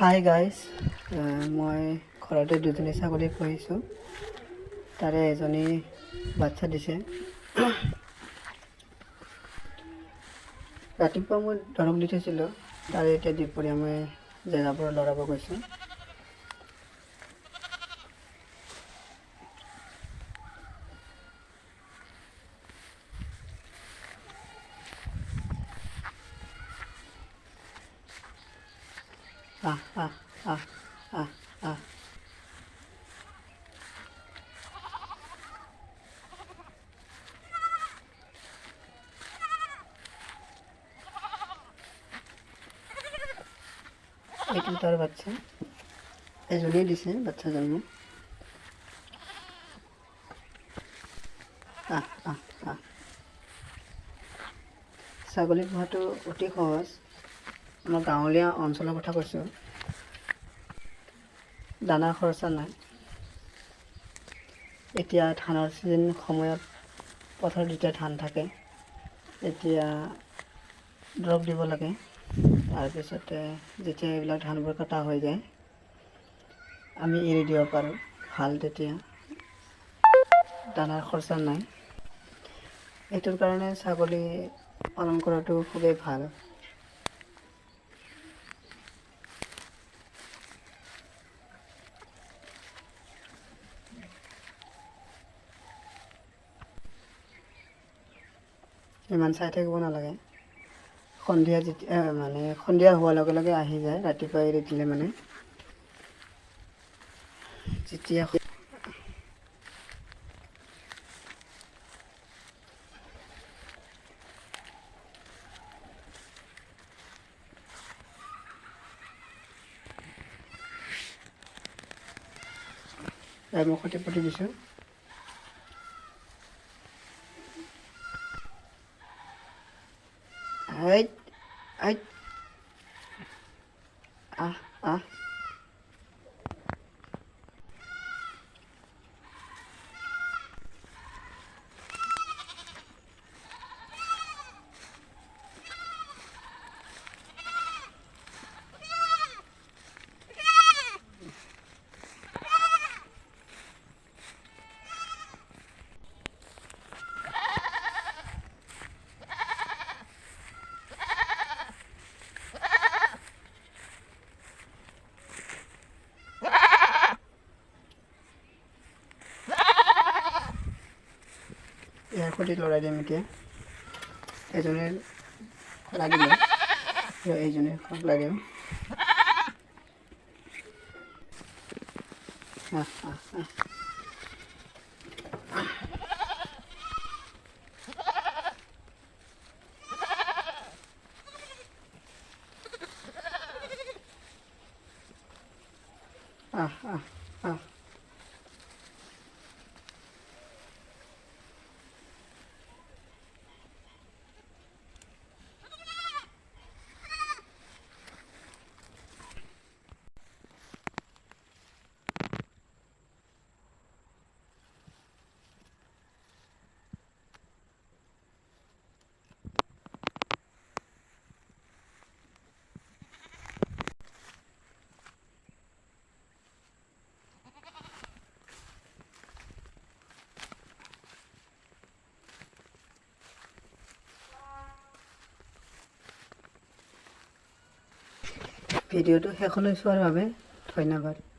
Hi guys, মই ঘৰতে দুজনী ছাগলী পুহিছোঁ। তাৰে এজনী বাচ্চা দিছে। ৰাতিপুৱা মই দৰৱ দি থৈছিলোঁ, তাৰে এতিয়া দুপৰীয়া মই জেগাবোৰ লৰাব গৈছোঁ। আহ আহ আহ আহ আহ এইটো তাৰ বাচ্চা, এজনীয়ে দিছে বাচ্চা জন্ম। আহ আহ আহ ছাগলী পোহাটো অতি সহজ। আমাৰ গাঁৱলীয়া অঞ্চলৰ কথা কৈছোঁ। দানাৰ খৰচা নাই। এতিয়া ধানৰ ছিজন সময়ত পথাৰত যেতিয়া ধান থাকে, এতিয়া দৰৱ দিব লাগে। তাৰপিছতে যেতিয়া এইবিলাক ধানবোৰ কটা হৈ যায়, আমি এৰি দিব পাৰোঁ। ভাল, তেতিয়া দানাৰ খৰচা নাই। এইটোৰ কাৰণে ছাগলী পালন কৰাটো খুবেই ভাল। ইমান চাই থাকিব নালাগে। সন্ধিয়া সন্ধিয়া হোৱাৰ লগে লগে আহি যায়। ৰাতিপুৱা এৰি দিলে মানে যেতিয়া মই খতি পতি দিছোঁ। আহ আহ ইয়াৰ সৈতে লৰাই দিম এতিয়া। এজনে লাগিলে, এইজনে লাগে। ভিডিঅ'টো শেষলৈ চোৱাৰ বাবে ধন্যবাদ।